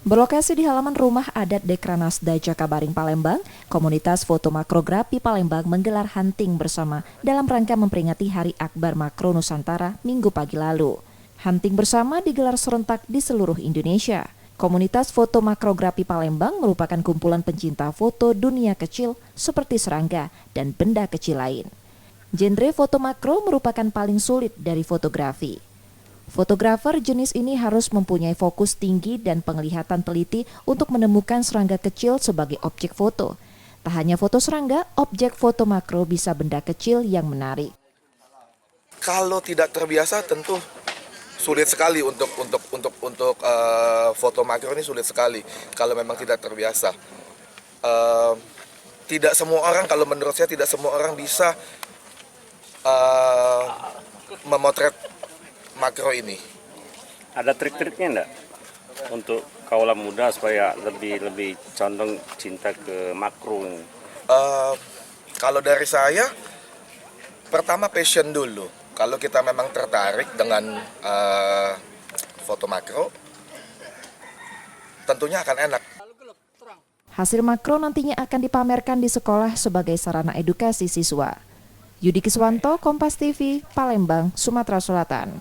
Berlokasi di halaman rumah adat Dekranasda Jakabaring Palembang, komunitas foto makrografi Palembang menggelar hunting bersama dalam rangka memperingati Hari Akbar Makro Nusantara Minggu pagi lalu. Hunting bersama digelar serentak di seluruh Indonesia. Komunitas foto makrografi Palembang merupakan kumpulan pencinta foto dunia kecil seperti serangga dan benda kecil lain. Genre foto makro merupakan paling sulit dari fotografi. Fotografer jenis ini harus mempunyai fokus tinggi dan penglihatan teliti untuk menemukan serangga kecil sebagai objek foto. Tak hanya foto serangga, objek foto makro bisa benda kecil yang menarik. Kalau tidak terbiasa tentu sulit sekali untuk foto makro ini sulit sekali kalau memang tidak terbiasa. Tidak semua orang, kalau menurut saya tidak semua orang bisa memotret makro ini. Ada trik-triknya enggak untuk kaula muda supaya lebih condong cinta ke makro ini? Kalau dari saya, pertama passion dulu. Kalau kita memang tertarik dengan foto makro, tentunya akan enak. Hasil makro nantinya akan dipamerkan di sekolah sebagai sarana edukasi siswa. Yudi Kiswanto, Kompas TV, Palembang, Sumatera Selatan.